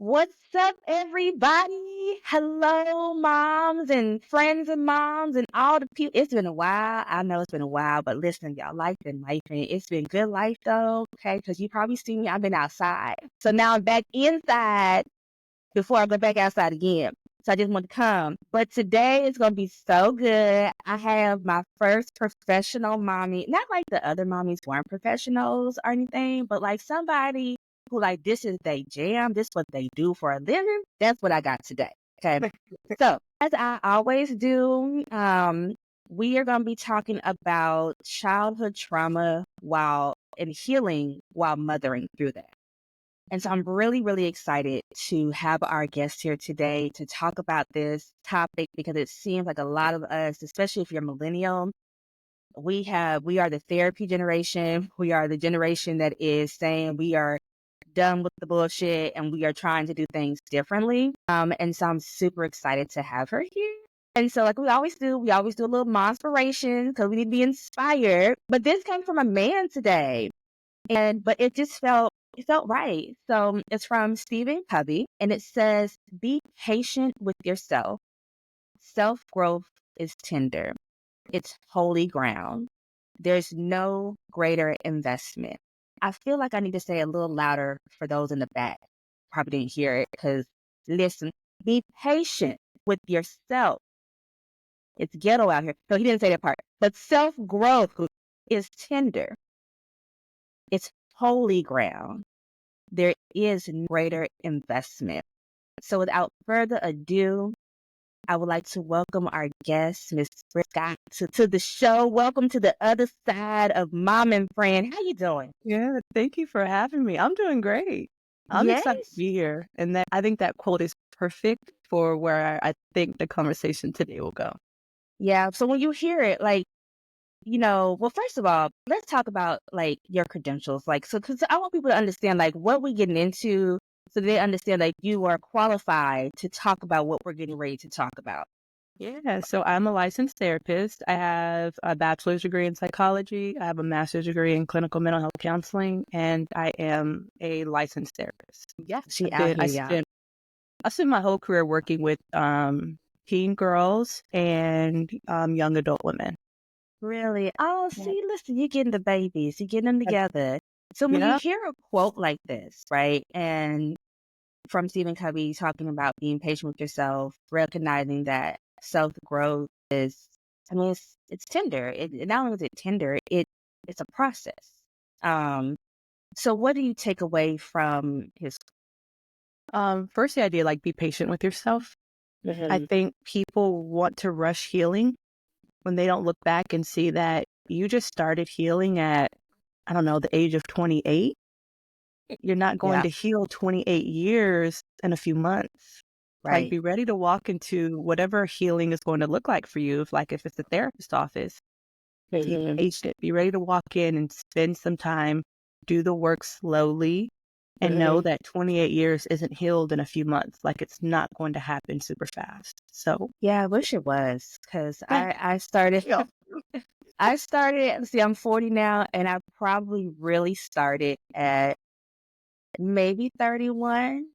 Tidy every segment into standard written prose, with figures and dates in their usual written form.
What's up, everybody? Hello, moms and friends and moms and all the people. It's been a while. I know it's been a while, but listen, y'all, life been life. And it's been good life, though, okay? Because you probably seen me. I've been outside. So now I'm back inside before I go back outside again. So I just want to come. But today it's going to be so good. I have my first professional mommy. Not like the other mommies weren't professionals or anything, but like somebody who like this is their jam. This is what they do for a living. That's what I got today. Okay. So as I always do, we are going to be talking about childhood trauma and healing while mothering through that. And so I'm really, really excited to have our guest here today to talk about this topic because it seems like a lot of us, especially if you're millennial, we are the therapy generation. We are the generation that is saying we are done with the bullshit and we are trying to do things differently. And so I'm super excited to have her here. And so like we always do a little monspiration because we need to be inspired. But this came from a man today. But it felt right. So it's from Stephen Covey and it says, be patient with yourself. Self-growth is tender. It's holy ground. There's no greater investment. I feel like I need to say a little louder for those in the back. Probably didn't hear it because listen, be patient with yourself. It's ghetto out here. So he didn't say that part. But self-growth is tender. It's holy ground. There is greater investment. So without further ado, I would like to welcome our guest, Miss Scott, to the show. Welcome to the other side of Mom and Friend. How you doing? Yeah, thank you for having me. I'm doing great. I'm excited to Yes. be here. And I think that quote is perfect for where I think the conversation today will go. Yeah. So when you hear it, like, well, first of all, let's talk about like your credentials. Like, so, cause I want people to understand like what we're getting into so they understand like you are qualified to talk about what we're getting ready to talk about. Yeah, so I'm a licensed therapist. I have a bachelor's degree in psychology. I have a master's degree in clinical mental health counseling, and I am a licensed therapist. Yeah. She I've out been, here, y'all. I spent my whole career working with teen girls and young adult women. Really? Oh, see, listen, you're getting the babies, you're getting them together. So when you Yeah. hear a quote like this, right, and from Stephen Covey talking about being patient with yourself, recognizing that self-growth is, I mean, it's tender. Not only is it tender, it's a process. Um, so what do you take away from his? First, the idea like be patient with yourself. I Mhm. think people want to rush healing when they don't look back and see that you just started healing at, I don't know, the age of 28. You're not going Yeah, to heal 28 years in a few months. Like, right. be ready to walk into whatever healing is going to look like for you. If it's a therapist office, be Mhm. patient, be ready to walk in and spend some time, do the work slowly, and know Mhm. that 28 years isn't healed in a few months. Like, it's not going to happen super fast. So, Yeah, I wish it was because yeah. I started. I started, see, I'm 40 now, and I probably really started at maybe 31,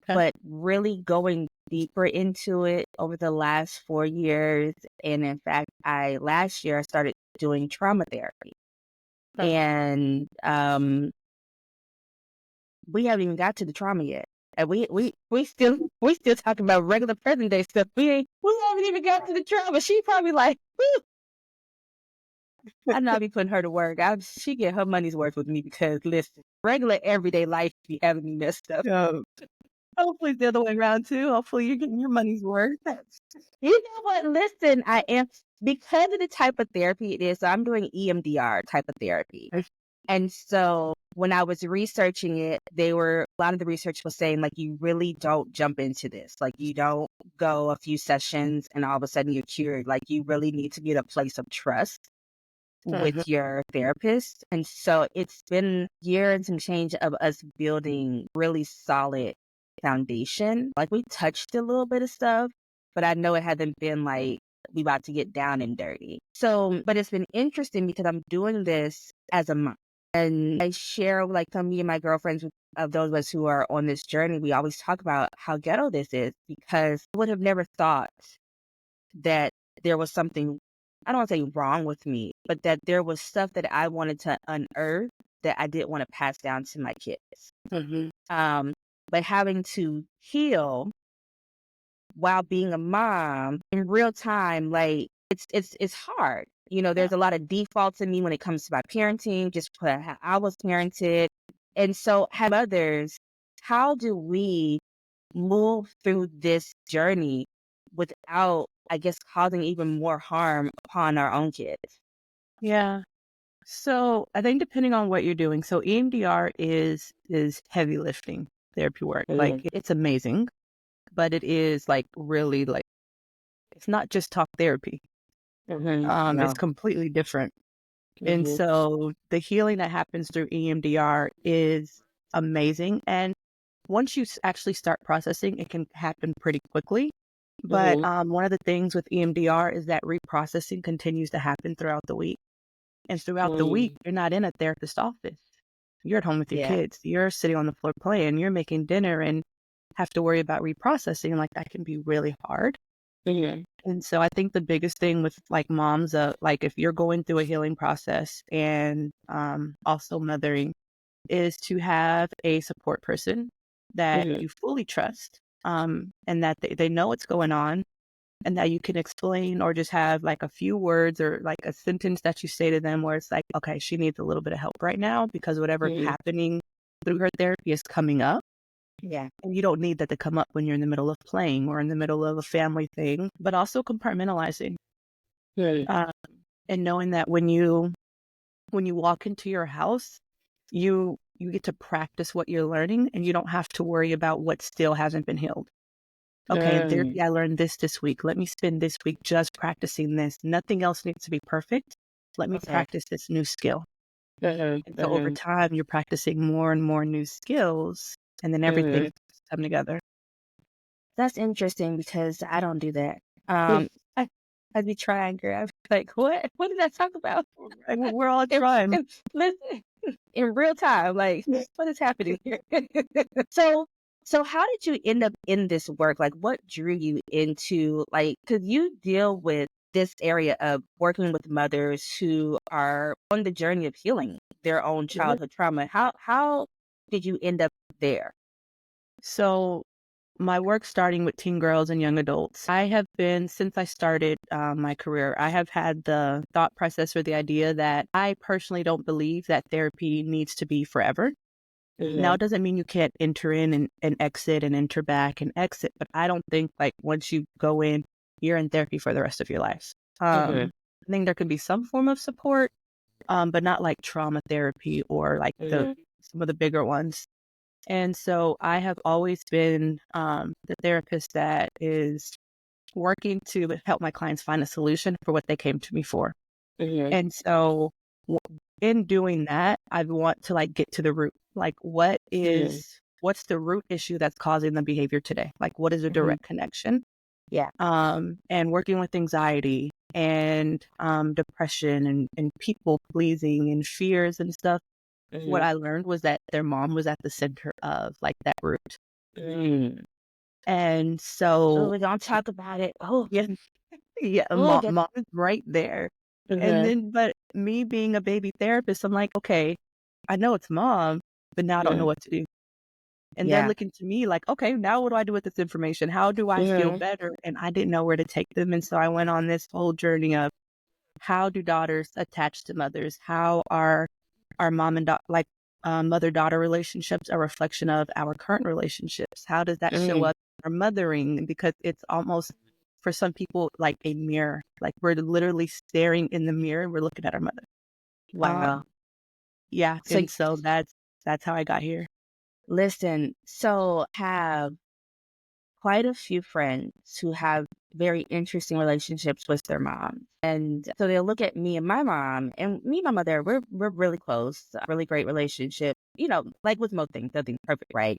Okay. but really going deeper into it over the last 4 years. And in fact, last year I started doing trauma therapy. And we haven't even got to the trauma yet. And we still talking about regular present day stuff. We haven't even got to the trauma. She probably like, whew, I know I be putting her to work. She get her money's worth with me because listen, regular everyday life be having me messed up. Yeah. Hopefully it's the other way around too. Hopefully you're getting your money's worth. You know what? Listen, I am because of the type of therapy it is. So I'm doing EMDR type of therapy, and so when I was researching it, a lot of the research was saying like you really don't jump into this. Like you don't go a few sessions and all of a sudden you're cured. Like you really need to be at a place of trust with your therapist. And so it's been years and some change of us building really solid foundation. Like we touched a little bit of stuff, but I know it hasn't been like we about to get down and dirty. So, but it's been interesting because I'm doing this as a mom. And I share like some of me and my girlfriends of those of us who are on this journey, we always talk about how ghetto this is, because I would have never thought that there was something, I don't want to say wrong with me, but that there was stuff that I wanted to unearth that I didn't want to pass down to my kids. Mm-hmm. But having to heal while being a mom in real time, like it's hard. Yeah. There's a lot of defaults in me when it comes to my parenting, just how I was parented. And so have others, how do we move through this journey without, I guess, causing even more harm upon our own kids? Yeah. So I think depending on what you're doing, so EMDR is heavy lifting therapy work. Like Mm-hmm. it's amazing, but it is like really like it's not just talk therapy. It's No. completely different. And Mm-hmm. so the healing that happens through EMDR is amazing. And once you actually start processing, it can happen pretty quickly. But Mm-hmm. one of the things with EMDR is that reprocessing continues to happen throughout the week. And throughout the week, you're not in a therapist's office. You're at home with your Yeah. kids. You're sitting on the floor playing. You're making dinner and have to worry about reprocessing. Like that can be really hard. Mm-hmm. And so I think the biggest thing with like moms, like if you're going through a healing process and also mothering, is to have a support person that Mm-hmm. you fully trust, and that they know what's going on, and that you can explain or just have like a few words or like a sentence that you say to them where it's like, okay, she needs a little bit of help right now because whatever's Mm-hmm. happening through her therapy is coming up. Yeah. And you don't need that to come up when you're in the middle of playing or in the middle of a family thing, but also compartmentalizing, Mm-hmm. uh, and knowing that when you walk into your house, you get to practice what you're learning, and you don't have to worry about what still hasn't been healed. Okay, in therapy, I learned this week. Let me spend this week just practicing this. Nothing else needs to be perfect. Let me Okay. practice this new skill. And so over Mm-hmm. time, you're practicing more and more new skills, and then everything Mm-hmm. come together. That's interesting because I don't do that. I, I'd be trying, girl. I'd be like, what? What did I talk about? And we're all If, trying. listen, in real time, like, what is happening here? So, so how did you end up in this work? Like, what drew you into, like, because you deal with this area of working with mothers who are on the journey of healing their own Mhm. childhood trauma. How did you end up there? So my work starting with teen girls and young adults, I have been, since I started my career, I have had the thought process or the idea that I personally don't believe that therapy needs to be forever. Now, Mm-hmm. it doesn't mean you can't enter in and exit and enter back and exit, but I don't think like once you go in, you're in therapy for the rest of your life. Mm-hmm. I think there can be some form of support, but not like trauma therapy or like Mm-hmm. some of the bigger ones. And so I have always been the therapist that is working to help my clients find a solution for what they came to me for. Mm-hmm. And so in doing that, I want to like get to the root. Like Mm-hmm. what's the root issue that's causing the behavior today? Like what is a Mm-hmm. direct connection? Yeah. And working with anxiety and depression and people pleasing and fears and stuff. What Mm-hmm. I learned was that their mom was at the center of like that root. Mm. And Oh, so we're gonna talk about it. Oh, yeah, yeah, oh, mom is right there. And mm-hmm. then, but me being a baby therapist, I'm like, okay, I know it's mom, but now I don't know Mm. what to do. And they're Yeah. looking to me like, okay, now what do I do with this information? How do I feel Mm-hmm. better? And I didn't know where to take them. And so I went on this whole journey of how do daughters attach to mothers? How are our mom and mother-daughter relationships a reflection of our current relationships? How does that show Mm. up in our mothering? Because it's almost for some people like a mirror. Like we're literally staring in the mirror and we're looking at our mother. Wow. Um, yeah, So and so that's how I got here. listen, so have quite a few friends who have very interesting relationships with their moms. And so they'll look at me and my mom, and me and my mother, we're really close, really great relationship. Like with most things, nothing's perfect, right?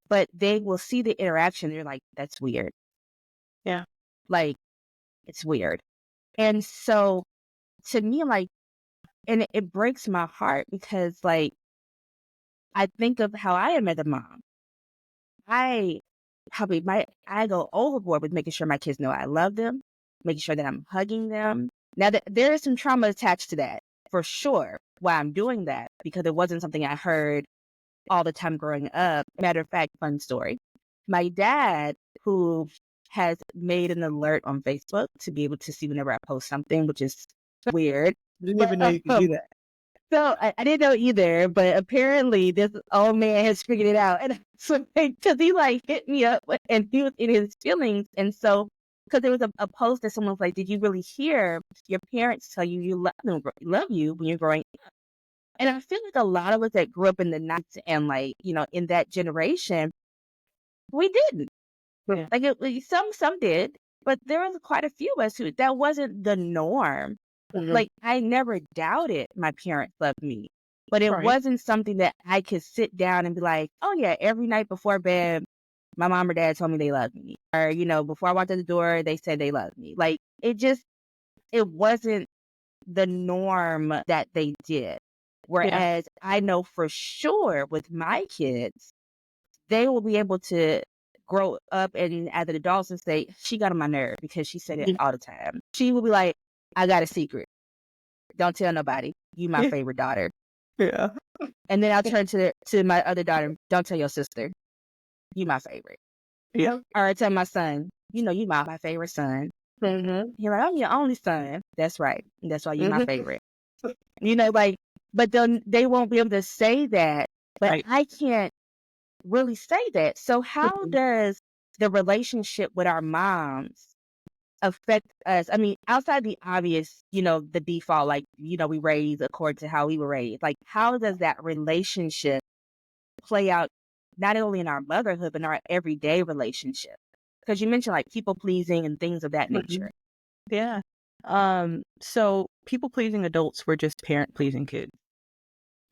But they will see the interaction, they're like, that's weird. Yeah. Like, it's weird. And so to me, like, and it breaks my heart because like I think of how I am as a mom. I I go overboard with making sure my kids know I love them, making sure that I'm hugging them. Now there is some trauma attached to that for sure. Why I'm doing that, because it wasn't something I heard all the time growing up. Matter of fact, fun story. My dad, who has made an alert on Facebook to be able to see whenever I post something, which is weird. Didn't But even know you could do that. so I didn't know either, but apparently this old man has figured it out. And so, because he like hit me up and he was in his feelings. And so, because there was a post that someone was like, did you really hear your parents tell you you love you when you're growing up? And I feel like a lot of us that grew up in the 90s and like, in that generation, we didn't. Yeah. Like some did, but there was quite a few of us who that wasn't the norm. Mhm. Like, I never doubted my parents loved me, but it Right. wasn't something that I could sit down and be like, oh yeah, every night before bed, my mom or dad told me they loved me. Or, before I walked out the door, they said they loved me. Like, it wasn't the norm that they did. Yeah. Whereas I know for sure with my kids, they will be able to grow up and as an adult and say, she got on my nerve because she said it Mhm. all the time. She will be like, I got a secret. Don't tell nobody. You my Yeah. favorite daughter. Yeah. And then I'll turn to my other daughter. Don't tell your sister. You my favorite. Yeah. Or I tell my son, you my favorite son. Mhm. He's like, I'm your only son. That's right. That's why you my Mhm. favorite. Like, but then they won't be able to say that. But Right. I can't really say that. So how Mhm. does the relationship with our moms affect us? I mean, outside the obvious, the default, like, we raise according to how we were raised. Like, how does that relationship play out not only in our motherhood, but in our everyday relationship? Because you mentioned like people pleasing and things of that nature. Mhm. Yeah. So people pleasing adults were just parent pleasing kids.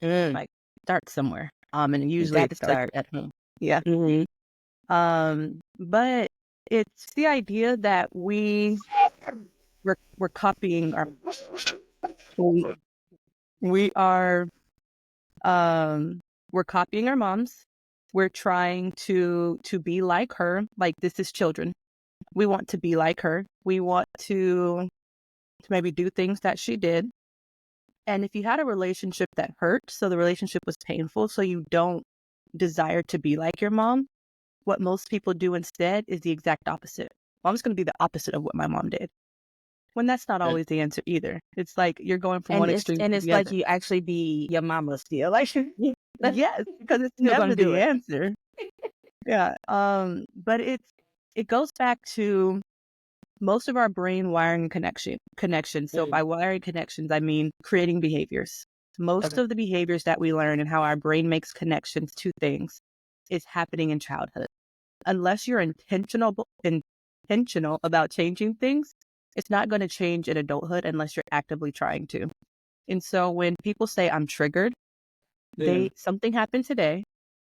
Mm, Like, start somewhere. And you usually got it to starts start. at home. Yeah. Mm-hmm. But it's the idea that we're copying we, we are we're copying our moms. We're trying to be like her. Like, this is children. We want to be like her. We want to maybe do things that she did. And if you had a relationship that hurt, so the relationship was painful, so you don't desire to be like your mom, what most people do instead is the exact opposite. Well, I'm just going to be the opposite of what my mom did. When that's not always the answer either. It's like you're going from And one it's extreme and to it's the like other. you actually be your mama still. Like, still Yes, because it's gonna never do the it. answer. Yeah. But it goes back to most of our brain wiring connections. So Mm. by wiring connections, I mean creating behaviors. Most Okay. of the behaviors that we learn and how our brain makes connections to things is happening in childhood. Unless you're intentional about changing things, it's not going to change in adulthood unless you're actively trying to. And so when people say I'm triggered, Mm. something happened today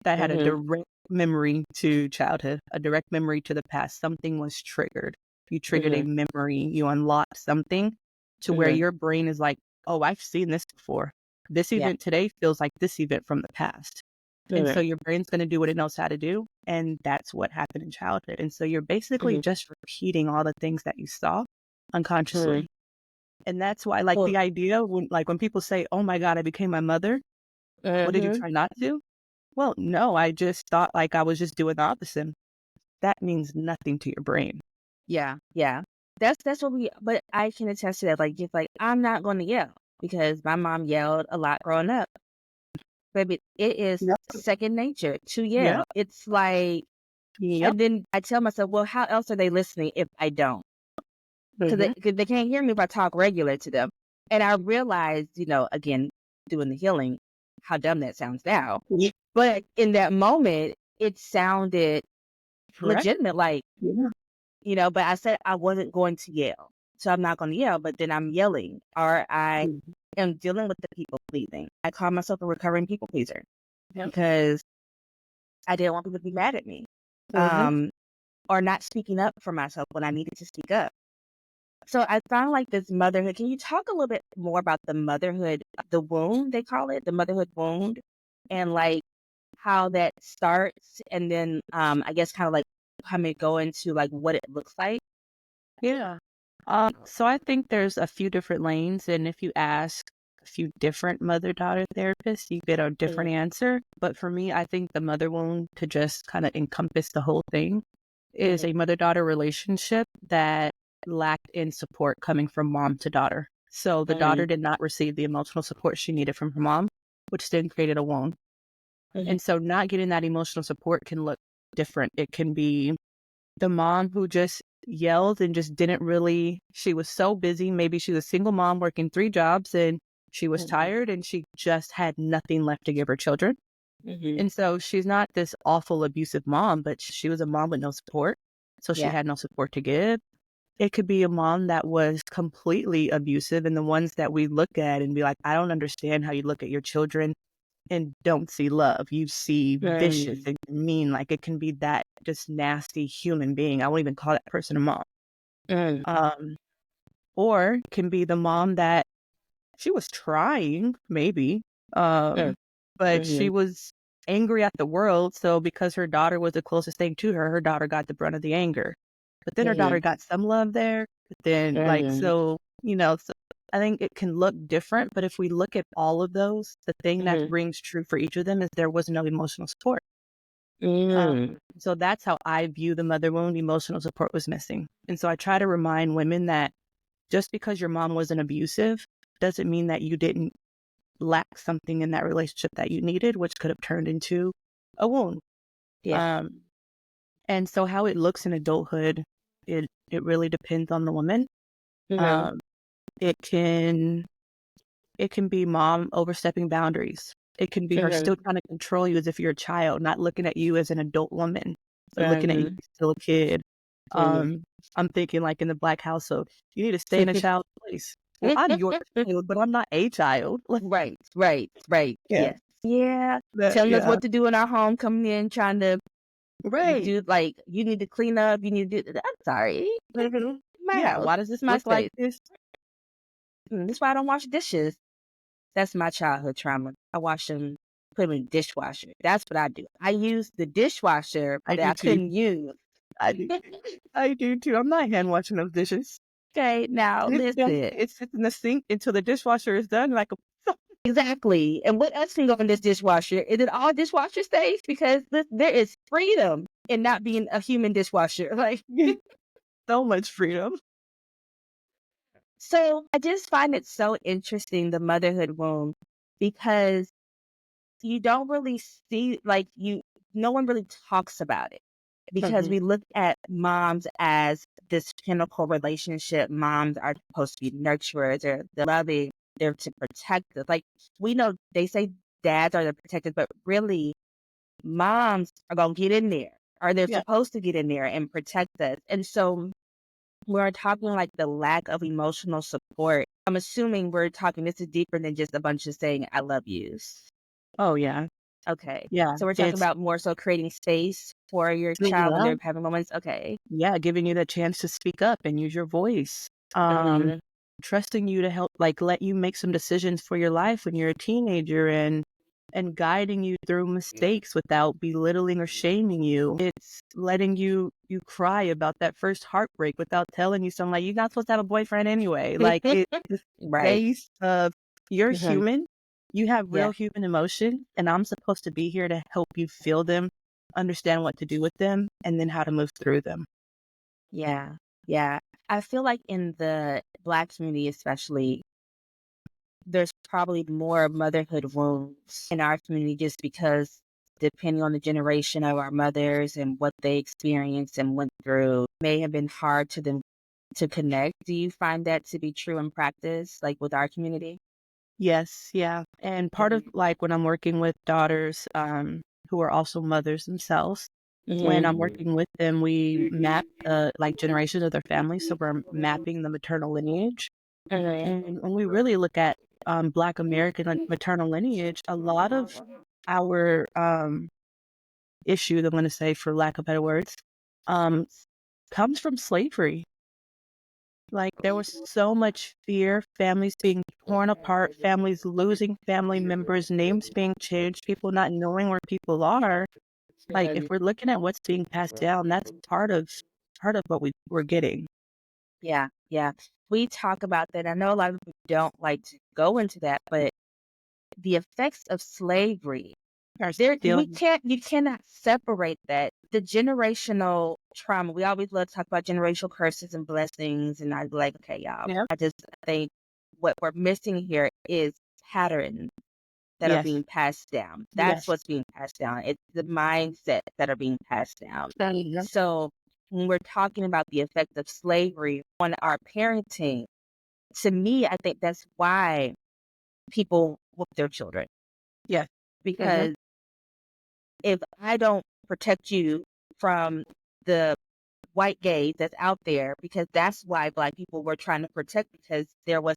that had a Mm-hmm. direct memory to childhood, a direct memory to the past. Something was triggered. You triggered a Mm-hmm. memory. You unlocked something to where Mm-hmm. your brain is like, oh, I've seen this before. This Yeah. event today feels like this event from the past. And so Mm-hmm. your brain's going to do what it knows how to do. And that's what happened in childhood. And so you're basically Mm-hmm. just repeating all the things that you saw Mm-hmm. unconsciously. And that's why, like, Well, the idea when people say, oh my God, I became my mother, what did you mm-hmm. try not to do? Well, no, I just thought like I was just doing the opposite. That means nothing to your brain. Yeah. Yeah. That's what but I can attest to that. Like, just like, I'm not going to yell because my mom yelled a lot growing up. Baby, it is Yep. second nature to Yep. yell. It's like, Yep. and then I tell myself, well, how else are they listening if I don't? Because Mm-hmm. they can't hear me if I talk regular to them. And I realized, again, doing the healing, how dumb that sounds now. Yeah. But in that moment, it sounded Correct. legitimate, like, Yeah. but I said I wasn't going to yell. So I'm not going to yell, but then I'm yelling or I Mhm. am dealing with the people pleasing. I call myself a recovering people pleaser Yep. because I didn't want people to be mad at me, Mm-hmm. or not speaking up for myself when I needed to speak up. So I found like this motherhood. Can you talk a little bit more about the motherhood, the wound they call it, the motherhood wound, and like how that starts, and then I guess kind of like how may go into like what it looks like? Yeah. So I think there's a few different lanes, and if you ask a few different mother-daughter therapists, you get a different Mhm, answer. But for me, I think the mother wound, to just kind of encompass the whole thing, is mhm, a mother-daughter relationship that lacked in support coming from mom to daughter. So the daughter mhm, did not receive the emotional support she needed from her mom, which then created a wound. mhm, And so not getting that emotional support can look different. It can be the mom who just yelled and just didn't really, she was so busy. Maybe she was a single mom working 3 jobs and she was mhm, tired and she just had nothing left to give her children. mhm. And so she's not this awful abusive mom, but she was a mom with no support. So she Yeah, had no support to give. It could be a mom that was completely abusive, and the ones that we look at and be like, I don't understand how you look at your children and don't see love. You see vicious mm, and mean. Like, it can be that just nasty human being. I won't even call that person a mom. mm, Um, or can be the mom that she was trying, maybe, mm, um, but she mhm, was angry at the world. So because her daughter was the closest thing to her, her daughter got the brunt of the anger. But then her daughter mhm, got some love there. But then, like, mhm, so, so I think it can look different. But if we look at all of those, the thing that mhm, rings true for each of them is there was no emotional support. mm, So that's how I view the mother wound. Emotional support was missing. And so I try to remind women that just because your mom wasn't abusive doesn't mean that you didn't lack something in that relationship that you needed, which could have turned into a wound. yeah, Um, and so how it looks in adulthood, it really depends on the woman. mhm, Um, it can it can be mom overstepping boundaries. It can be her mhm, still trying to control you as if you're a child, not looking at you as an adult woman, but looking at you mhm, as still a kid. mhm. I'm thinking like in the black household, you need to stay in a child's place. Well, I'm your child, but I'm not a child. Like, Right, right, right. yeah, Yes. Yeah. Telling us yeah, what to do in our home, coming in, trying to right. do like, you need to clean up, you need to do, I'm sorry. Mhm. My Yeah, house. why does It's this my look like space. this? That's why I don't wash dishes. That's my childhood trauma. I wash them, put them in the dishwasher. That's what I do. I use the dishwasher I that do I too. couldn't use. I do. I do too. I'm not hand washing those dishes. Okay, now And it's done. listen. It sits in the sink until the dishwasher is done. Like a Exactly. And what else can go in this dishwasher? Is it all dishwasher safe? Because there is freedom in not being a human dishwasher. Like, so much freedom. so I just find it so interesting, the motherhood wound, because you don't really see, like, no one really talks about it, because Mhm. we look at moms as this pinnacle relationship. Moms are supposed to be nurturers, or the loving, they're to protect us. Like, we know they say dads are the protectors, but really moms are gonna get in there, or they're Yeah. supposed to get in there and protect us. And so we're talking like the lack of emotional support. I'm assuming we're talking, this is deeper than just a bunch of saying I love yous. Oh yeah. Okay. Yeah. So we're talking It's about more so creating space for your child when yeah. they're having moments. Okay. Yeah, giving you the chance to speak up and use your voice. Mhm. Trusting you to help, like, let you make some decisions for your life when you're a teenager, and guiding you through mistakes without belittling or shaming you. It's letting you cry about that first heartbreak without telling you something like you're not supposed to have a boyfriend anyway. Like, it's the Right. space of you're Mhm. human, you have real Yeah. human emotion, and I'm supposed to be here to help you feel them, understand what to do with them, and then how to move through them. Yeah. Yeah. I feel like in the Black community, especially, there's probably more motherhood wounds in our community, just because depending on the generation of our mothers and what they experienced and went through, may have been hard to them to connect. Do you find that to be true in practice, like with our community? Yes, yeah. And part of Mhm. like when I'm working with daughters who are also mothers themselves, when I'm Mhm. working with them, we map like generations of their families. So we're mapping the maternal lineage. And when we really look at Black American maternal lineage, a lot of our issues, I'm going to say for lack of better words, um, comes from slavery. Like, there was so much fear, families being torn apart, families losing family members, names being changed, people not knowing where people are. Like, if we're looking at what's being passed down, that's part of what we're getting. Yeah, yeah. We talk about that. I know a lot of people don't like to go into that, but the effects of slavery, Are there still you cannot separate that. The generational trauma, we always love to talk about generational curses and blessings, and I'd be like, okay, y'all. Yep. I just think what we're missing here is patterns that are Yes. being passed down. That's Yes. what's being passed down. It's the mindset that are being passed down. Yep. So when we're talking about the effect of slavery on our parenting, to me, I think that's why people whoop their children. Yes. Mm-hmm. Because if I don't protect you from the white gaze that's out there, because that's why Black people were trying to protect, because there was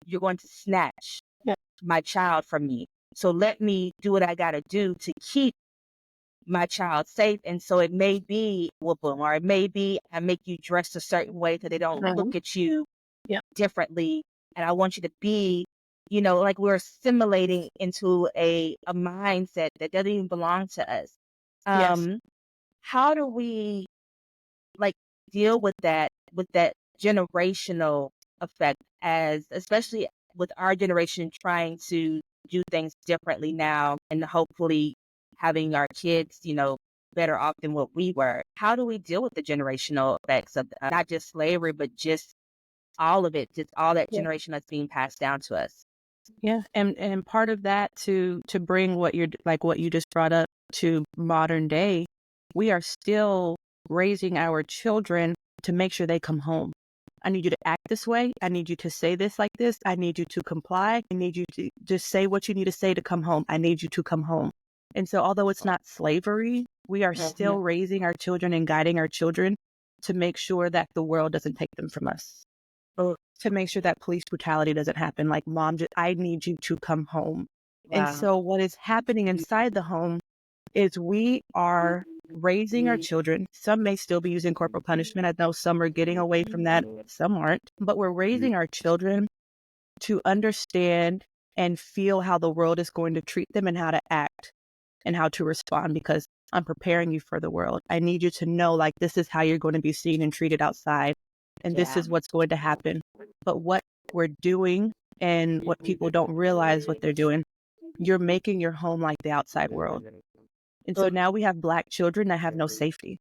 you're going to snatch Yeah. my child from me. So let me do what I got to do to keep my child safe. And so it may be whoop 'em, or it may be I make you dress a certain way so they don't Mhm. look at you Yep. differently. And I want you to be, like we're assimilating into a mindset that doesn't even belong to us. Yes. Um, how do we like deal with that generational effect, as especially with our generation trying to do things differently now and hopefully having our kids, better off than what we were? How do we deal with the generational effects of not just slavery, but just all of it, just all that Yeah. generation that's being passed down to us? Yeah. And part of that, to bring what you're like what you just brought up to modern day, we are still raising our children to make sure they come home. I need you to act this way. I need you to say this like this. I need you to comply. I need you to just say what you need to say to come home. I need you to come home. And so, although it's not slavery, we are still raising our children and guiding our children to make sure that the world doesn't take them from us, to make sure that police brutality doesn't happen. Like, mom, I need you to come home. And Wow. so, what is happening inside the home is we are raising our children. Some may still be using corporal punishment. I know some are getting away from that, some aren't. But we're raising our children to understand and feel how the world is going to treat them and how to act and how to respond, because I'm preparing you for the world. I need you to know, like, this is how you're going to be seen and treated outside, and this Yeah. is what's going to happen. But what we're doing and what people don't realize what they're doing, you're making your home like the outside world. And so now we have Black children that have no safety,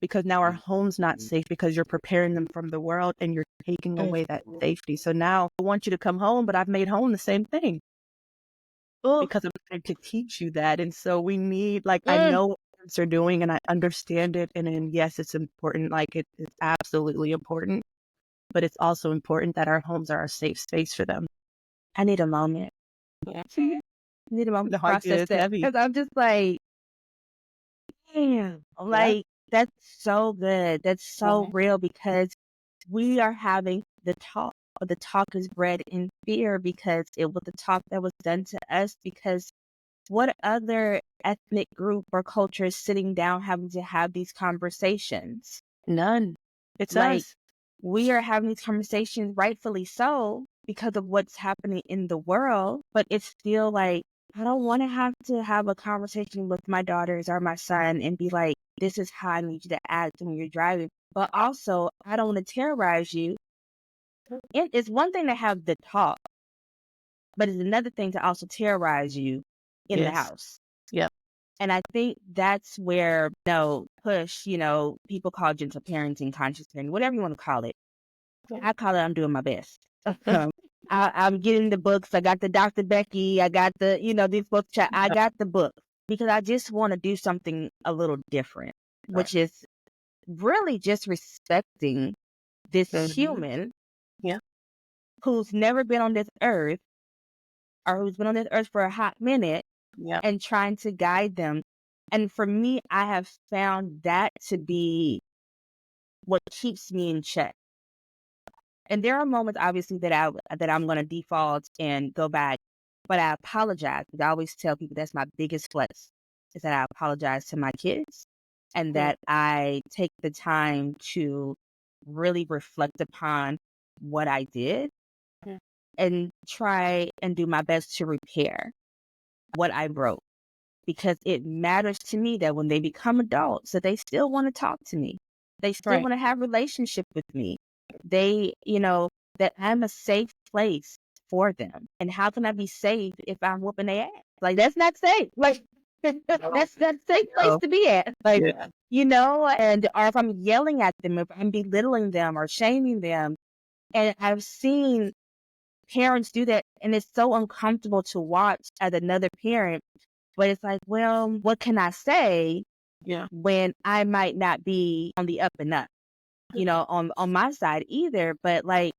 because now our home's not safe, because you're preparing them from the world and you're taking away that safety. So now I want you to come home, but I've made home the same thing Oh, because I'm trying to teach you that. And so we need, like, I mm, know what parents are doing and I understand it. And then, yes, it's important. Like, it's absolutely important, but it's also important that our homes are a safe space for them. I need a moment. Yeah. I need a moment No, to I get it. process It's that, heavy. because I'm just like, damn, Yeah. like that's so good. That's so Mhm. real, because we are having the talk. But the talk is bred in fear, because it was the talk that was done to us. Because what other ethnic group or culture is sitting down having to have these conversations? None. It's Like, us. we are having these conversations, rightfully so, because of what's happening in the world. But it's still like, I don't want to have a conversation with my daughters or my son and be like, this is how I need you to act when you're driving. But also, I don't want to terrorize you. It's one thing to have the talk, but it's another thing to also terrorize you in the Yes. house. Yep. And I think that's where, push, people call gentle parenting, conscious parenting, whatever you want to call it. Yeah. I call it I'm doing my best. I'm getting the books. I got the Dr. Becky. I got these books. I got the book, because I just want to do something a little different, which is really just respecting this Mhm. human Yeah. who's never been on this earth, or who's been on this earth for a hot minute, Yep. and trying to guide them. And for me, I have found that to be what keeps me in check. And there are moments, obviously, that I'm going to default and go back, but I apologize. I always tell people that's my biggest flex, is that I apologize to my kids, and Mm. that I take the time to really reflect upon what I did Yeah. and try and do my best to repair what I broke. Because it matters to me that when they become adults, that they still want to talk to me. They still Right. want to have relationship with me. They, that I'm a safe place for them. And how can I be safe if I'm whooping their ass? Like, that's not safe. Like, that's not a safe place to be at. Like, Yeah. or if I'm yelling at them, if I'm belittling them or shaming them. And I've seen parents do that, and it's so uncomfortable to watch as another parent. But it's like, well, what can I say Yeah. when I might not be on the up and up, on my side either. But like,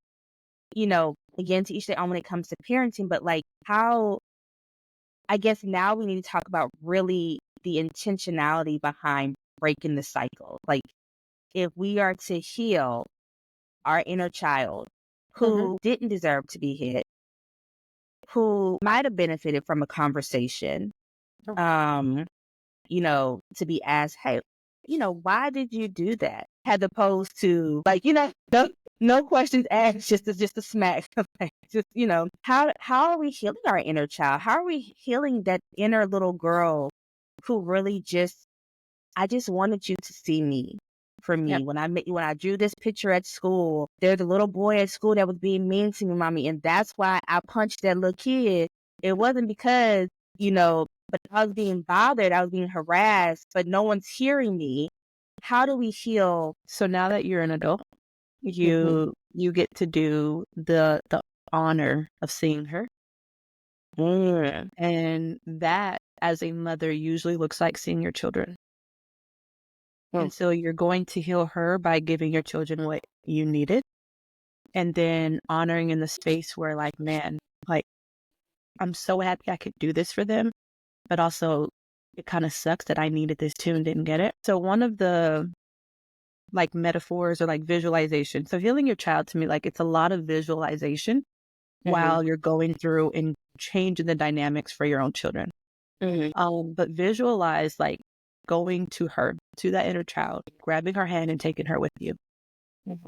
again, to each their own when it comes to parenting, but like I guess now we need to talk about really the intentionality behind breaking the cycle. Like, if we are to heal our inner child who didn't deserve to be hit, who might have benefited from a conversation, to be asked, hey, why did you do that? As opposed to like, no questions asked, just a smack. Just, how are we healing our inner child? How are we healing that inner little girl who really I just wanted you to see me for me. Yep. When I drew this picture at school, there's a little boy at school that was being mean to me, mommy, and that's why I punched that little kid. It wasn't because, but I was being bothered, I was being harassed, but no one's hearing me. How do we heal? So now that you're an adult, you get to do the honor of seeing her. And that, as a mother, usually looks like seeing your children. And so you're going to heal her by giving your children what you needed, and then honoring in the space where, like, man, like, I'm so happy I could do this for them, but also it kind of sucks that I needed this too and didn't get it. So one of the like metaphors or like visualization. So healing your child, to me, like, it's a lot of visualization while you're going through and changing the dynamics for your own children. But visualize like going to her, to that inner child, grabbing her hand and taking her with you.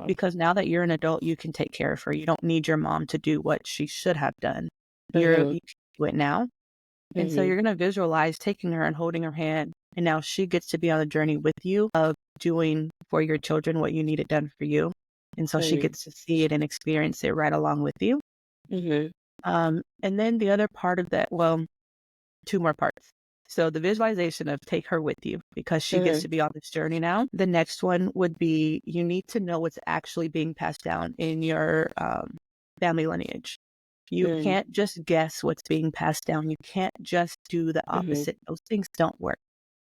Because now that you're an adult, you can take care of her. You don't need your mom to do what she should have done. You can do it now. And so you're going to visualize taking her and holding her hand. And now she gets to be on the journey with you of doing for your children what you needed done for you. And so she gets to see it and experience it right along with you. And then the other part of that, well, two more parts. So the visualization of take her with you because she gets to be on this journey now. The next one would be you need to know what's actually being passed down in your family lineage. You can't just guess what's being passed down. You can't just do the opposite. Those things don't work,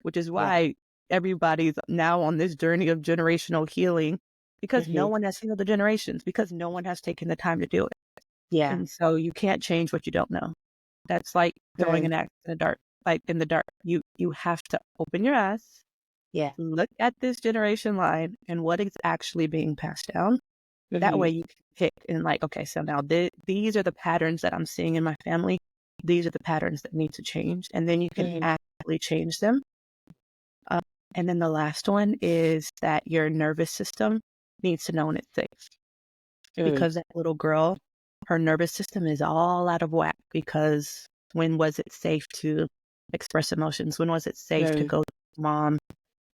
which is why everybody's now on this journey of generational healing, because no one has healed the generations, because no one has taken the time to do it. Yeah. And so you can't change what you don't know. That's like throwing an axe in the dark, like in the dark. You have to open your eyes, look at this generation line and what is actually being passed down. That way you can pick and like, okay, so now these are the patterns that I'm seeing in my family. These are the patterns that need to change. And then you can actively change them. And then the last one is that your nervous system needs to know when it's safe. Because that little girl, her nervous system is all out of whack because when was it safe to express emotions? When was it safe to go to mom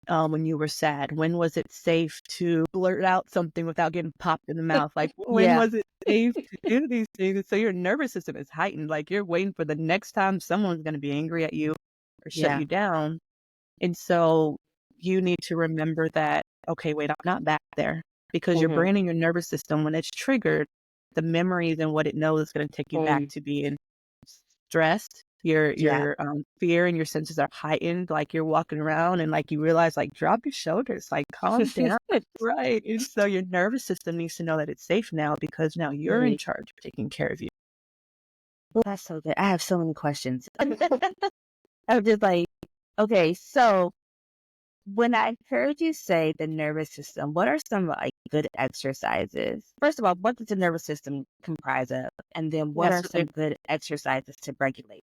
when you were sad? When was it safe to blurt out something without getting popped in the mouth? Like, when was it safe to do these things? So your nervous system is heightened. Like, you're waiting for the next time someone's going to be angry at you or shut you down. And so you need to remember that, okay, wait, I'm not back there. Because your brain and your nervous system, when it's triggered, the memories and what it knows is going to take you back to being stressed. Your fear and your senses are heightened. Like, you're walking around and like you realize, like, drop your shoulders, like, calm down. Right. And so your nervous system needs to know that it's safe now because now you're in charge of taking care of you. Well, that's so good. I have so many questions. I'm just like, okay, so when I heard you say the nervous system, what are some like good exercises? First of all, what does the nervous system comprise of? And then what are some good exercises to regulate?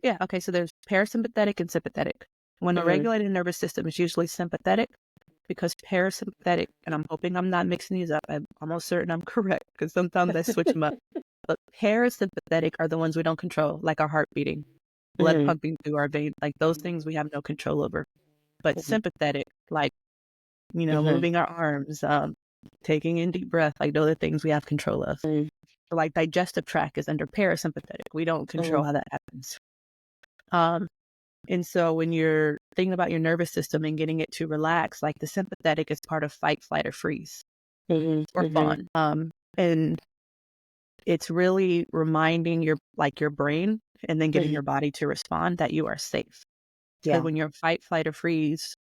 Yeah. Okay. So there's parasympathetic and sympathetic. When a regulated nervous system is usually sympathetic, because parasympathetic, and I'm hoping I'm not mixing these up. I'm almost certain I'm correct because sometimes I switch them up. But parasympathetic are the ones we don't control, like our heart beating, blood pumping through our veins, like those things we have no control over. But sympathetic, like, moving our arms, taking in deep breath, like those are things we have control of. Like digestive tract is under parasympathetic. We don't control how that happens. And so when you're thinking about your nervous system and getting it to relax, like the sympathetic is part of fight, flight, or freeze, or fawn. And it's really reminding your brain and then getting your body to respond that you are safe. Because when you're fight, flight, or freeze,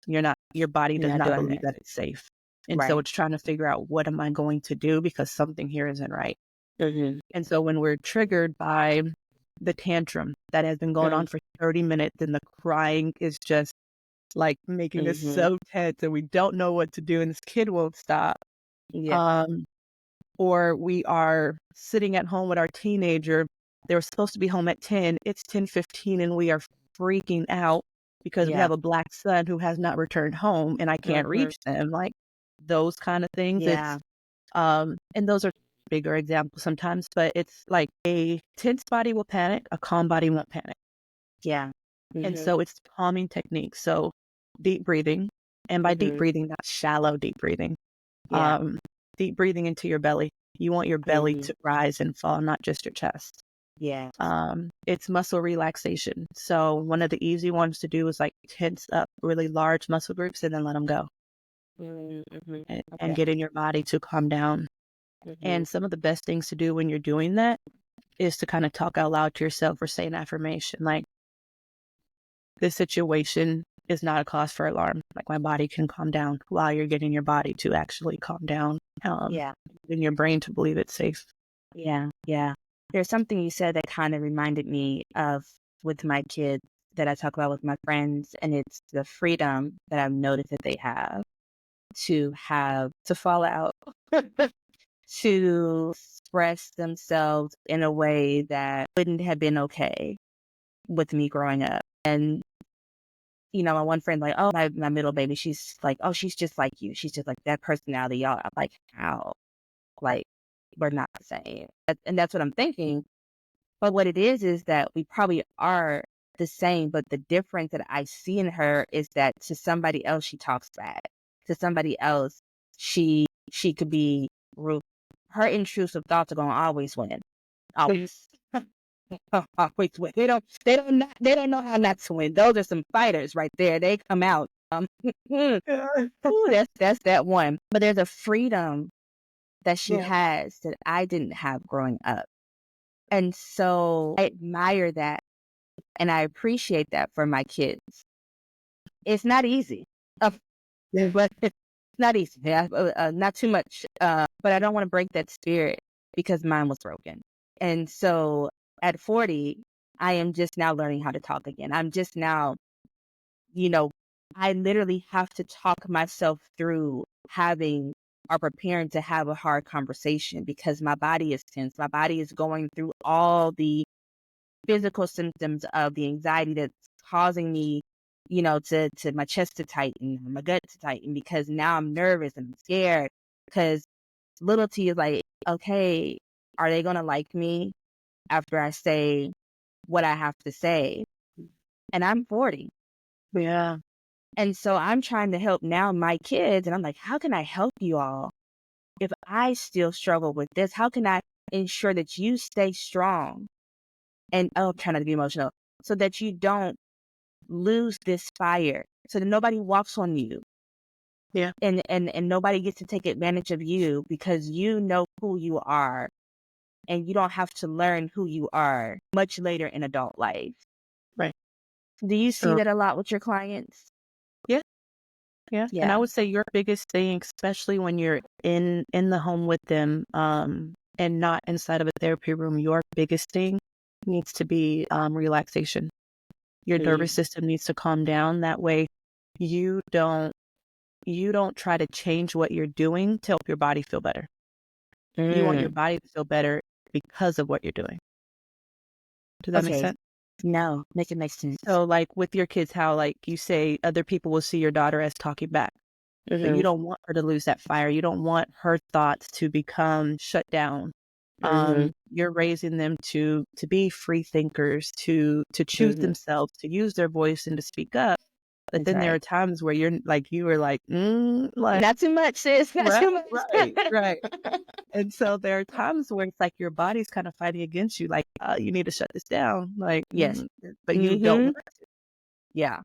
your body does not believe that it's safe. And so it's trying to figure out, what am I going to do? Because something here isn't right. And so when we're triggered by the tantrum that has been going on for 30 minutes and the crying is just like making us so tense and we don't know what to do and this kid won't stop. Or we are sitting at home with our teenager. They were supposed to be home at 10. It's 10:15 and we are freaking out because we have a black son who has not returned home and I can't reach them. Like those kind of things. It's and those are bigger examples sometimes, but it's like a tense body will panic, a calm body won't panic. And so it's calming techniques. So deep breathing, and by deep breathing, not shallow deep breathing. Deep breathing into your belly. You want your belly to rise and fall, not just your chest. It's muscle relaxation. So one of the easy ones to do is like tense up really large muscle groups and then let them go. And get in your body to calm down. And some of the best things to do when you're doing that is to kind of talk out loud to yourself or say an affirmation like, this situation is not a cause for alarm. Like my body can calm down, while you're getting your body to actually calm down. And your brain to believe it's safe. There's something you said that kind of reminded me of with my kids that I talk about with my friends, and it's the freedom that I've noticed that they have to fall out, to express themselves in a way that wouldn't have been okay with me growing up. And my one friend, like, oh, my middle baby, she's like, oh, she's just like you. She's just like that personality, y'all. I'm like, how? Like, we're not the same. And that's what I'm thinking. But what it is that we probably are the same. But the difference that I see in her is that to somebody else, she talks back. To somebody else, she could be rude. Her intrusive thoughts are going to always win. Always. Always win. They don't know how not to win. Those are some fighters right there. They come out. Ooh, that's that one. But there's a freedom that she has that I didn't have growing up. And so I admire that and I appreciate that for my kids. It's not easy. But it's not easy. Not too much. But I don't want to break that spirit because mine was broken. And so at 40, I am just now learning how to talk again. I'm just now, I literally have to talk myself through having or preparing to have a hard conversation because my body is tense. My body is going through all the physical symptoms of the anxiety that's causing me, to my chest to tighten, my gut to tighten because now I'm nervous and I'm scared because little T is like, okay, are they going to like me after I say what I have to say? And I'm 40. And so I'm trying to help now my kids. And I'm like, how can I help you all if I still struggle with this? How can I ensure that you stay strong? And I'm trying not to be emotional so that you don't lose this fire, so that nobody walks on you. And nobody gets to take advantage of you because you know who you are and you don't have to learn who you are much later in adult life. Right. Do you see that a lot with your clients? Yeah. And I would say your biggest thing, especially when you're in the home with them, and not inside of a therapy room, your biggest thing needs to be relaxation. Your nervous system needs to calm down. That way you don't try to change what you're doing to help your body feel better. You want your body to feel better because of what you're doing. Does that make sense? No, it makes sense. So like with your kids, how like you say other people will see your daughter as talking back. but you Mhm. don't want her to lose that fire. You don't want her thoughts to become shut down. Mhm. You're raising them to be free thinkers, to choose Mhm. themselves, to use their voice and to speak up. But That's then there right. are times where you were like, like, Not too much, sis. Not right, too much. right. And so there are times where it's like your body's kind of fighting against you, like, you need to shut this down, like, Yes. but you don't Mhm. want to. Yeah.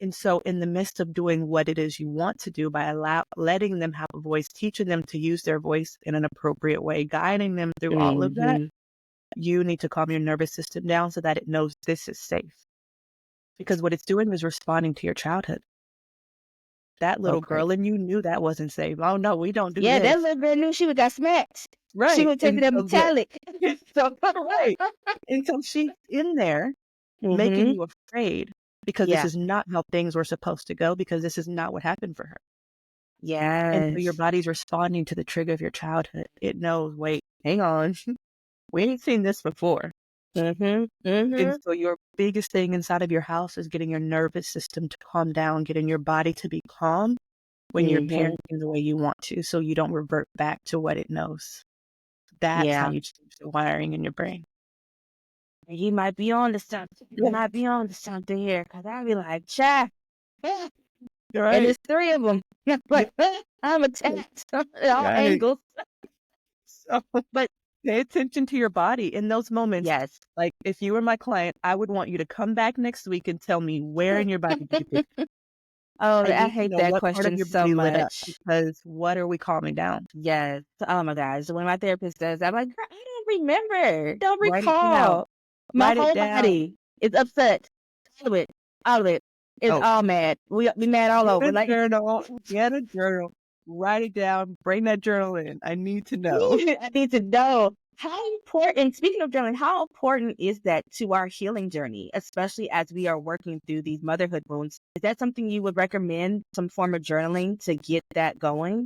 And so in the midst of doing what it is you want to do, by letting them have a voice, teaching them to use their voice in an appropriate way, guiding them through all of that, Mhm. you need to calm your nervous system down so that it knows this is safe. Because what it's doing is responding to your childhood. That little Okay. girl in you knew that wasn't safe. Oh no, we don't do Yeah, that this. little girl knew she would got smacked. She Right. would take And that so the metallic. So right. And so she's in there making Mhm. you afraid because this Yeah. is not how things were supposed to go, because this is not what happened for her. And so your Yes. body's responding to the trigger of your childhood. It knows, wait, hang on. We ain't seen this before. Mhm. And Mhm. so your biggest thing inside of your house is getting your nervous system to calm down, getting your body to be calm when you're Mhm. parenting the way you want to, so you don't revert back to what it knows. That's how Yeah. you change the wiring in your brain. You might be on to something. You Yeah. might be on to something here, cause I'd be like, "Cha," and Right. it's three of them. Yeah. Like, I'm attacked at all Right. angles. So But pay attention to your body in those moments. yes. Like, if you were my client, I would want you to come back next week and tell me where in your body did you feel. Oh, I I need to hate know that what part of question your so body lit up, much. because what are we calming down? Yes. Oh my gosh. So when my therapist does, I'm like, "Girl, I don't remember. Don't Write it down. recall. My Write it whole down. body is upset. All of it. All of it is Oh, all mad. We mad all get over. a Like journal. Get a journal. Write it down. Bring that journal in. I need to know. I need to know how important, speaking of journaling, how important is that to our healing journey, especially as we are working through these motherhood wounds? Is that something you would recommend, some form of journaling to get that going?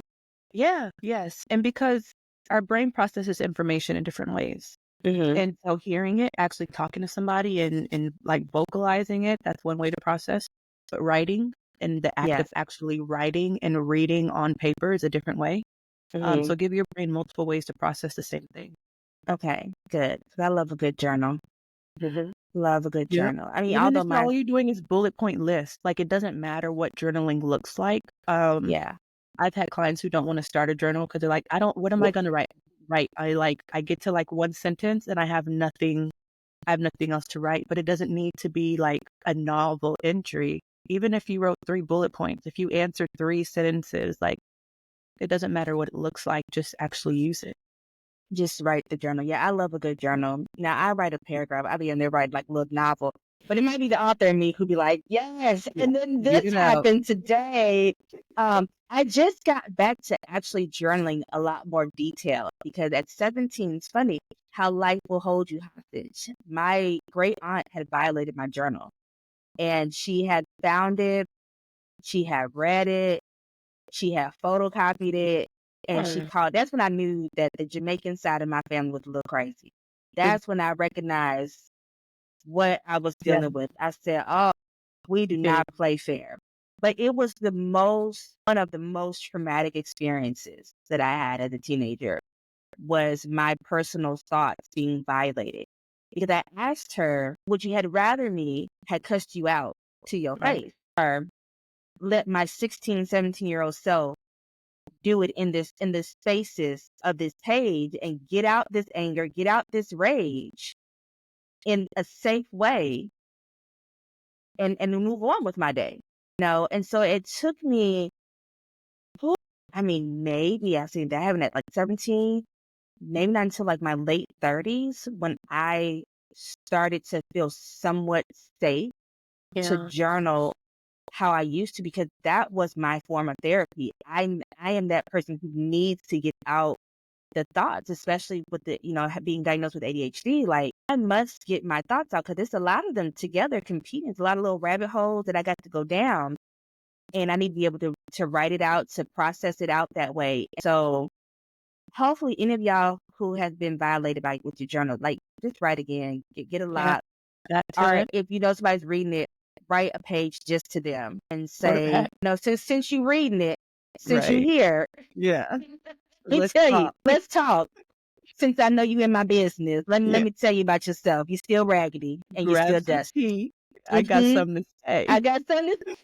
Yeah, yes. And because our brain processes information in different ways. Mm-hmm. And so hearing it, actually talking to somebody and like vocalizing it, that's one way to process. But writing and the act Yes. of actually writing and reading on paper is a different way. Mm-hmm. So give your brain multiple ways to process the same thing. Okay, good. 'Cause I love a good journal. Hmm. Love a good Yep. journal. I mean, Even although if my, all you're doing is bullet point lists, like, it doesn't matter what journaling looks like. yeah, I've had clients who don't want to start a journal because they're like, what am I going to write? Right. I get to like one sentence and I have nothing else to write, but it doesn't need to be like a novel entry. Even if you wrote 3 bullet points, if you answer 3 sentences, like, it doesn't matter what it looks like, just actually use it. just write the journal. Yeah, I love a good journal. Now, I write a paragraph. I be in there writing like a little novel. But it might be the author in me who be like, yes, Yeah. and then Get this it out. happened today. I just got back to actually journaling a lot more detail because at 17, it's funny how life will hold you hostage. My great aunt had violated my journal and she had found it, she had read it, she had photocopied it, and she Mm. called. That's when I knew that the Jamaican side of my family was a little crazy. It- That's when I recognized what I was yeah. dealing with. I said, "Oh, we do Yeah. not play fair." But it was one of the most traumatic experiences that I had as a teenager was my personal thoughts being violated. Because I asked her, would you had rather me had cussed you out to your Right. face or let my 16, 17-year-old self do it in the spaces of this page and get out this anger, get out this rage in a safe way and move on with my day. And so it took me, whew, I mean, maybe I seen that having at like 17, maybe not until like my late 30s when I started to feel somewhat safe to Yeah. journal how I used to because that was my form of therapy. I am that person who needs to get out the thoughts, especially with being diagnosed with ADHD. Like I must get my thoughts out because there's a lot of them together competing. It's a lot of little rabbit holes that I got to go down, and I need to be able to write it out, to process it out that way. So hopefully, any of y'all who has been violated by with your journal, like just write again, get a Yeah. lot, That or too. if you know somebody's reading it, write a page just to them and say, Quarterback. no, since you reading it, Since you Right. here, Yeah. let me Let's tell you, talk. let's talk. Since I know you in my business, let Yeah. me tell you about yourself. You're still raggedy and you're Grab still some dusty. tea. I got Mm-hmm. something to say. I got something to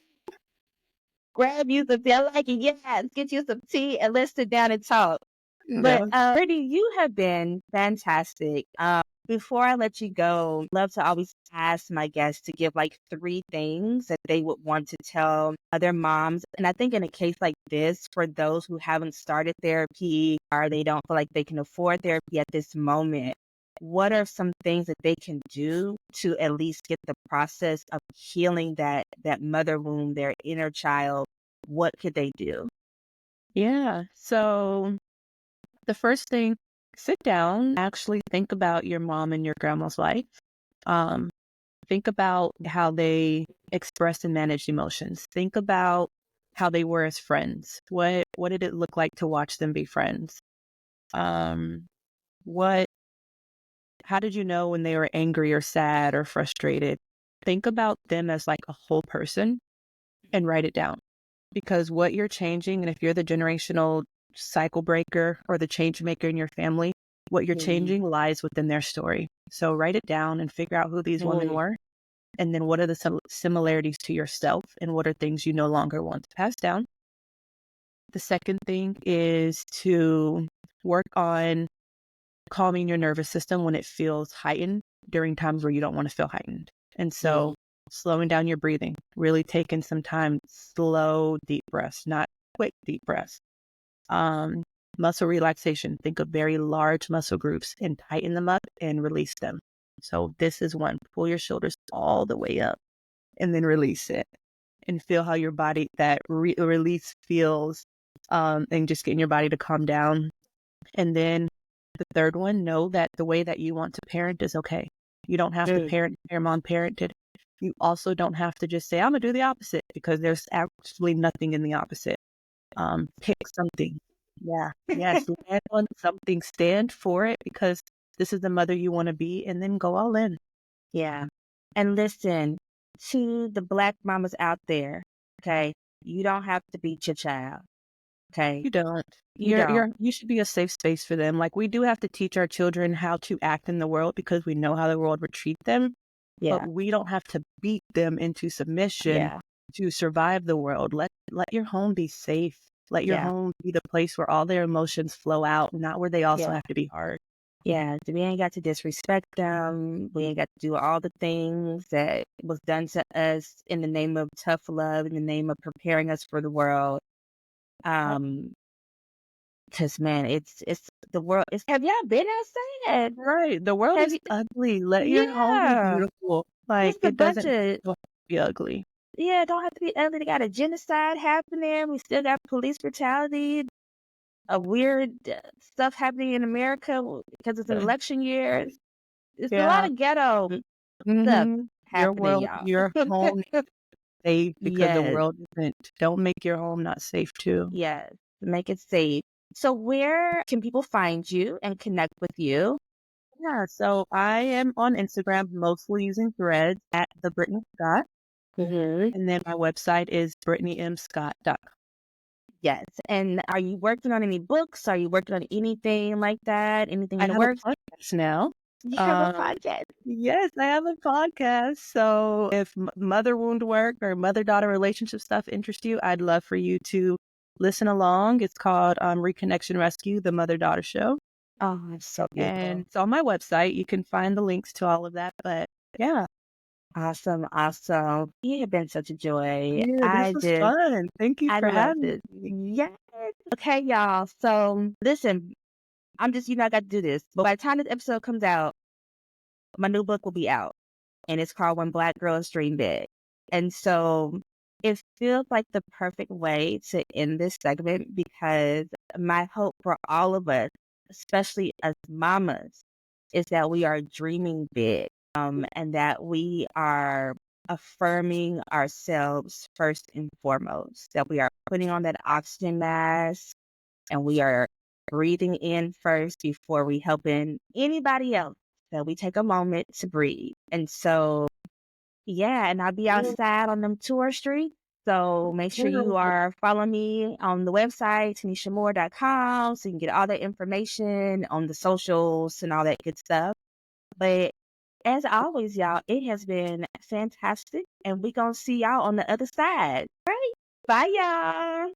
grab you some tea. I like it. Yes, get you some tea and let's sit down and talk. But Yeah. Brittany, you have been fantastic. Before I let you go, I love to always ask my guests to give like 3 things that they would want to tell other moms. And I think in a case like this, for those who haven't started therapy or they don't feel like they can afford therapy at this moment, what are some things that they can do to at least get the process of healing that mother wound, their inner child? What could they do? Yeah. So the first thing, sit down, actually think about your mom and your grandma's life. Um, think about how they expressed and managed emotions. Think about how they were as friends. What did it look like to watch them be friends? Um, what how did you know when they were angry or sad or frustrated? Think about them as like a whole person and write it down. Because what you're changing, and if you're the generational cycle breaker or the change maker in your family, what you're Mm, changing lies within their story. So write it down and figure out who these women mm, were. And then what are the similarities to yourself and what are things you no longer want to pass down? The second thing is to work on calming your nervous system when it feels heightened during times where you don't want to feel heightened. And mm, so slowing down your breathing, really taking some time, slow, deep breaths, not quick, deep breaths. Um, Muscle relaxation, think of very large muscle groups and tighten them up and release them. So this is one, pull your shoulders all the way up and then release it and feel how your body, that release feels, and just getting your body to calm down. And then the third one, know that the way that you want to parent is okay. You don't have to mm. parent your mom parented. You also don't have to just say, I'm going to do the opposite because there's actually nothing in the opposite. Pick something. Yeah. Yes. Land on something, stand for it because this is the mother you want to be, and then go all in. Yeah. And listen to the Black mamas out there. Okay. You don't have to beat your child. Okay. You don't. You don't. You should be a safe space for them. Like we do have to teach our children how to act in the world because we know how the world would treat them, but Yeah. we don't have to beat them into submission Yeah. to survive the world. Let your home be safe. Let your Yeah. home be the place where all their emotions flow out, not where they also Yeah. have to be hard. Yeah. We ain't got to disrespect them. We ain't got to do all the things that was done to us in the name of tough love, in the name of preparing us for the world. Yep. Um, because man, it's the world. It's have y'all been outside? Right. The world Have is you? ugly. Let your home be Yeah. beautiful. Like Just a it bunch doesn't of have to be ugly. yeah, it don't have to be ugly. They got a genocide happening. We still got police brutality, a weird stuff happening in America because it's an election year. It's a lot Yeah. of ghetto stuff Mm-hmm. Your happening, world, y'all. your home safe because the Yes, world isn't. Don't make your home not safe too. yes. Make it safe. So where can people find you and connect with you? Yeah, so I am on Instagram, mostly using threads at the Brittany Scott. Hmm. And then my website is brittanyMscott.com. Yes. And are you working on any books? Are you working on anything like that? Anything in I the have a works? podcast now. You have a Um, podcast. yes, I have a podcast. So if mother wound work or mother daughter relationship stuff interests you, I'd love for you to listen along. It's called Reconnection Rescue, the Mother Daughter Show. Oh, it's so And beautiful. it's on my website. You can find the links to all of that. But yeah, Awesome, awesome. You have been such a joy. yeah, this was fun. Thank you I for loved having it. me. Yes. Okay, y'all. So listen, I got to do this. But by the time this episode comes out, my new book will be out. And it's called When Black Girls Dream Big. And so it feels like the perfect way to end this segment because my hope for all of us, especially as mamas, is that we are dreaming big, and that we are affirming ourselves first and foremost, that we are putting on that oxygen mask and we are breathing in first before we helping anybody else. So we take a moment to breathe. And so, yeah, and I'll be outside on them tour streets. So make sure you are following me on the website, tanishamore.com, so you can get all that information on the socials and all that good stuff. But as always, y'all, it has been fantastic, and we're going to see y'all on the other side. Right? Bye, y'all.